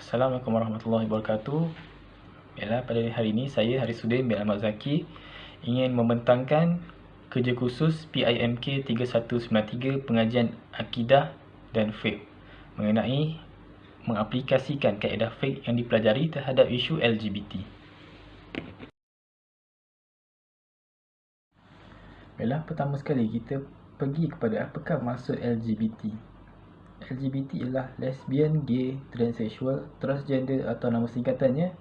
Assalamualaikum warahmatullahi wabarakatuh. Baiklah, pada hari ini saya Harisuddin bin Ahmad Zaki ingin membentangkan kerja khusus PIMK 3193 Pengajian Akidah dan Fiqh mengenai mengaplikasikan kaedah fiqh yang dipelajari terhadap isu LGBT. Baiklah, pertama sekali kita pergi kepada apakah maksud LGBT. LGBT ialah lesbian, gay, transseksual, transgender atau nama singkatannya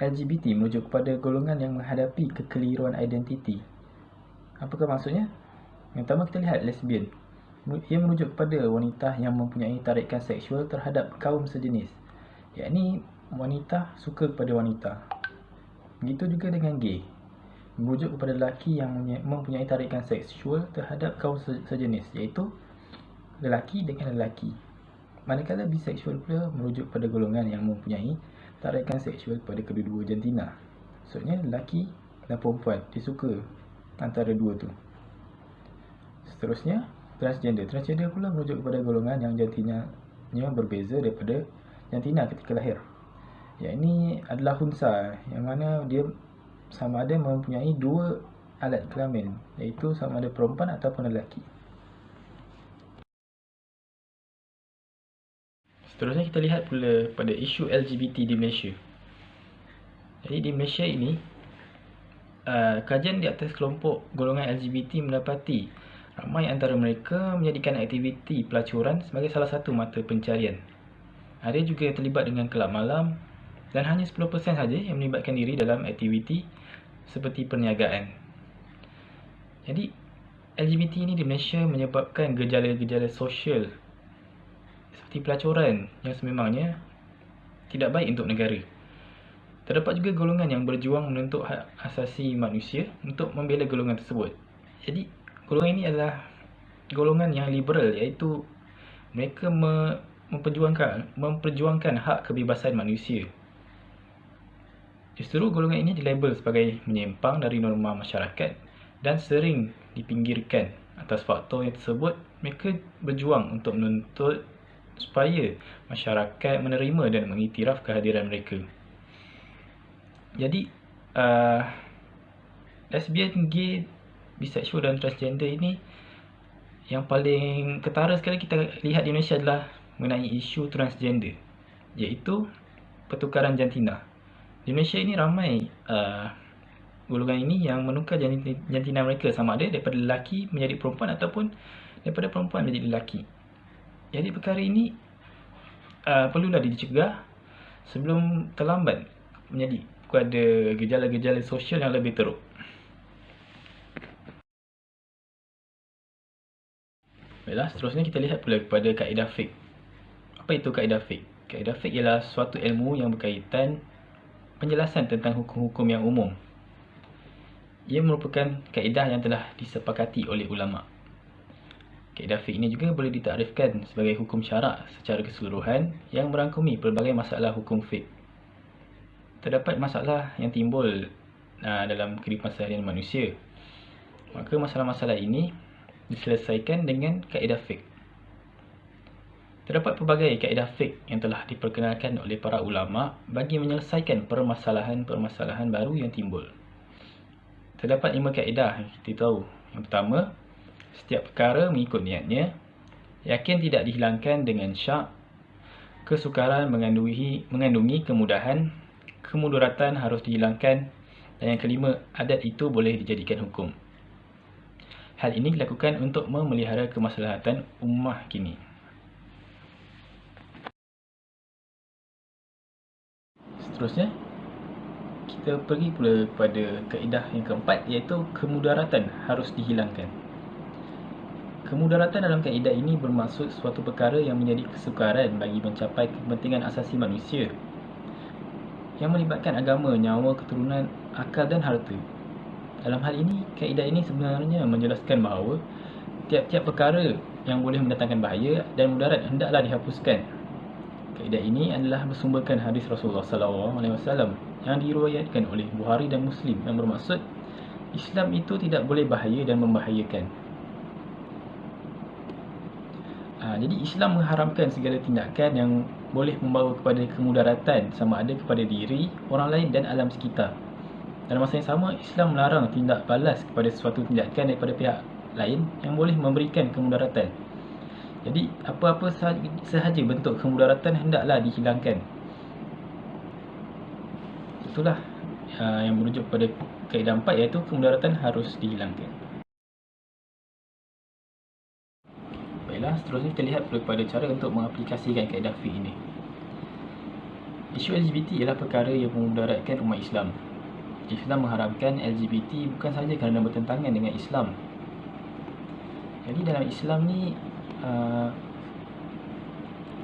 LGBT merujuk kepada golongan yang menghadapi kekeliruan identiti. Apakah maksudnya? Yang pertama kita lihat lesbian. Ia merujuk kepada wanita yang mempunyai tarikan seksual terhadap kaum sejenis, yakni wanita suka kepada wanita. Begitu juga dengan gay, merujuk kepada lelaki yang mempunyai tarikan seksual terhadap kaum sejenis, iaitu lelaki dengan lelaki. Manakala biseksual pula merujuk pada golongan yang mempunyai tarikan seksual pada kedua-dua jantina. Maksudnya lelaki dan perempuan, dia suka antara dua tu. Seterusnya, transgender. Transgender pula merujuk kepada golongan yang jantinanya berbeza daripada jantina ketika lahir. Yang ini adalah khunsa, yang mana dia sama ada mempunyai dua alat kelamin, iaitu sama ada perempuan ataupun lelaki. Seterusnya kita lihat pula pada isu LGBT di Malaysia. Jadi di Malaysia ini, kajian di atas kelompok golongan LGBT mendapati ramai antara mereka menjadikan aktiviti pelacuran sebagai salah satu mata pencarian. Ada juga yang terlibat dengan kelab malam dan hanya 10% saja yang melibatkan diri dalam aktiviti seperti perniagaan. Jadi LGBT ini di Malaysia menyebabkan gejala-gejala sosial seperti pelacuran yang sememangnya tidak baik untuk negara. Terdapat juga golongan yang berjuang menuntut hak asasi manusia untuk membela golongan tersebut. Jadi golongan ini adalah golongan yang liberal, iaitu mereka memperjuangkan hak kebebasan manusia. Justru golongan ini dilabel sebagai menyimpang dari norma masyarakat dan sering dipinggirkan. Atas faktor yang tersebut, mereka berjuang untuk menuntut supaya masyarakat menerima dan mengiktiraf kehadiran mereka. Jadi lesbian, gay, biseksual dan transgender ini yang paling ketara sekali kita lihat di Malaysia adalah mengenai isu transgender, iaitu pertukaran jantina. Di Malaysia ini ramai golongan ini yang menukar jantina mereka, sama ada daripada lelaki menjadi perempuan ataupun daripada perempuan menjadi lelaki. Jadi perkara ini perlulah dicegah sebelum terlambat menjadi kepada gejala-gejala sosial yang lebih teruk. Baiklah, seterusnya kita lihat pula kepada kaedah fiqh. Apa itu kaedah fiqh? Kaedah fiqh ialah suatu ilmu yang berkaitan penjelasan tentang hukum-hukum yang umum. Ia merupakan kaedah yang telah disepakati oleh ulama'. Kaedah fiqh ini juga boleh ditakrifkan sebagai hukum syarak secara keseluruhan yang merangkumi pelbagai masalah hukum fiqh. Terdapat masalah yang timbul dalam kehidupan seharian manusia. Maka masalah-masalah ini diselesaikan dengan kaedah fiqh. Terdapat pelbagai kaedah fiqh yang telah diperkenalkan oleh para ulama' bagi menyelesaikan permasalahan-permasalahan baru yang timbul. Terdapat 5 kaedah yang kita tahu. Yang pertama, setiap perkara mengikut niatnya, yakin tidak dihilangkan dengan syak, kesukaran mengandungi kemudahan, kemudaratan harus dihilangkan, dan yang kelima, adat itu boleh dijadikan hukum. Hal ini dilakukan untuk memelihara kemaslahatan ummah kini. Seterusnya, kita pergi pula kepada kaedah yang keempat, iaitu kemudaratan harus dihilangkan. Kemudaratan dalam kaedah ini bermaksud suatu perkara yang menjadi kesukaran bagi mencapai kepentingan asasi manusia yang melibatkan agama, nyawa, keturunan, akal dan harta. Dalam hal ini, kaedah ini sebenarnya menjelaskan bahawa tiap-tiap perkara yang boleh mendatangkan bahaya dan mudarat hendaklah dihapuskan. Kaedah ini adalah bersumberkan hadis Rasulullah SAW yang diriwayatkan oleh Bukhari dan Muslim, yang bermaksud Islam itu tidak boleh bahaya dan membahayakan. Jadi Islam mengharamkan segala tindakan yang boleh membawa kepada kemudaratan sama ada kepada diri, orang lain dan alam sekitar. Dalam masa yang sama, Islam melarang tindak balas kepada sesuatu tindakan daripada pihak lain yang boleh memberikan kemudaratan. Jadi apa-apa sahaja bentuk kemudaratan hendaklah dihilangkan. Itulah yang merujuk kepada kaedah 4, iaitu kemudaratan harus dihilangkan. Baiklah, seterusnya kita lihat kepada cara untuk mengaplikasikan kaedah fiqh ini. Isu LGBT ialah perkara yang memudaratkan umat Islam. Islam mengharamkan LGBT bukan sahaja kerana bertentangan dengan Islam. Jadi dalam Islam ni,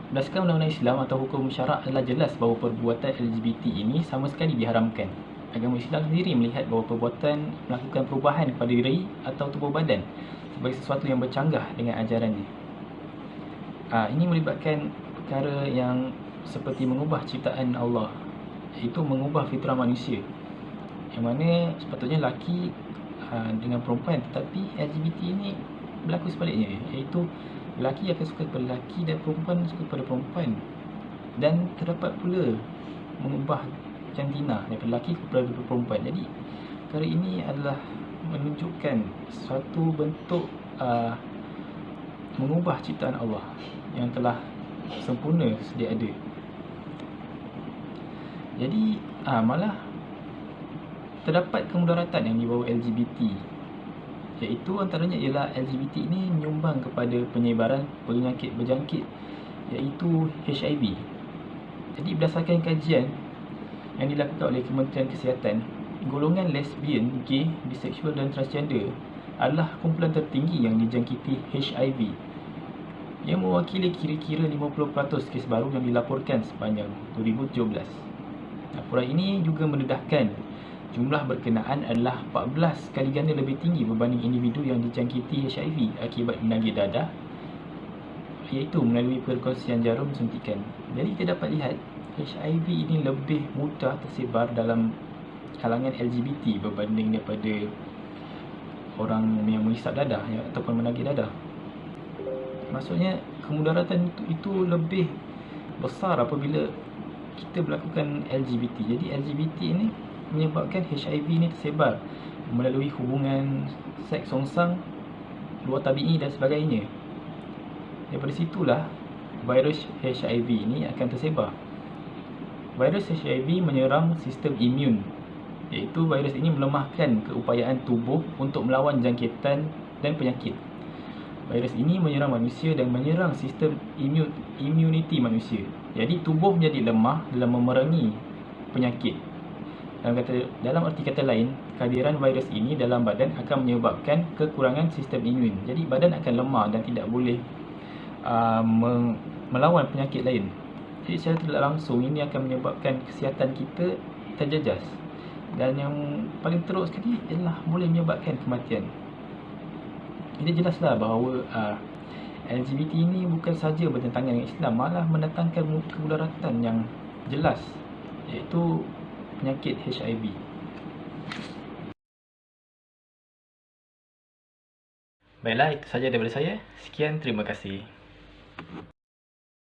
berdasarkan undang-undang Islam atau hukum syarak adalah jelas bahawa perbuatan LGBT ini sama sekali diharamkan. Agama Islam sendiri melihat bahawa perbuatan melakukan perubahan kepada diri atau tubuh badan sebagai sesuatu yang bercanggah dengan ajarannya. Ini melibatkan perkara yang seperti mengubah ciptaan Allah, iaitu mengubah fitrah manusia, yang mana sepatutnya lelaki dengan perempuan, tetapi LGBT ini berlaku sebaliknya, iaitu lelaki akan suka kepada lelaki dan perempuan suka kepada perempuan. Dan terdapat pula mengubah jantina daripada lelaki kepada perempuan. Jadi perkara ini adalah menunjukkan suatu bentuk mengubah ciptaan Allah yang telah sempurna sedia ada. Jadi malah terdapat kemudaratan yang dibawa LGBT, iaitu antaranya ialah LGBT ini menyumbang kepada penyebaran penyakit berjangkit, iaitu HIV. Jadi berdasarkan kajian yang dilakukan oleh Kementerian Kesihatan, golongan lesbian, gay, biseksual dan transgender adalah kumpulan tertinggi yang dijangkiti HIV, yang mewakili kira-kira 50% kes baru yang dilaporkan sepanjang 2017. Laporan ini juga mendedahkan jumlah berkenaan adalah 14 kali ganda lebih tinggi berbanding individu yang dijangkiti HIV akibat penyakit dadah, iaitu melalui perkongsian jarum suntikan. Jadi kita dapat lihat HIV ini lebih mudah tersebar dalam kalangan LGBT berbanding daripada orang yang menghisap dadah ataupun menagih dadah. Maksudnya kemudaratan itu lebih besar apabila kita melakukan LGBT. Jadi LGBT ini menyebabkan HIV ini tersebar melalui hubungan seks songsang, luar tabi'i dan sebagainya. Daripada situlah virus HIV ini akan tersebar. Virus HIV menyerang sistem imun, iaitu virus ini melemahkan keupayaan tubuh untuk melawan jangkitan dan penyakit. Virus ini menyerang manusia dan menyerang sistem immunity manusia. Jadi tubuh menjadi lemah dalam memerangi penyakit. Dalam arti kata lain, kehadiran virus ini dalam badan akan menyebabkan kekurangan sistem imun. Jadi badan akan lemah dan tidak boleh melawan penyakit lain. Jadi secara tidak langsung ini akan menyebabkan kesihatan kita terjejas. Dan yang paling teruk sekali ialah boleh menyebabkan kematian. Jadi jelaslah bahawa LGBT ini bukan saja bertentangan dengan Islam, malah mendatangkan kemudaratan yang jelas, iaitu penyakit HIV. Baiklah, itu sahaja daripada saya. Sekian, terima kasih.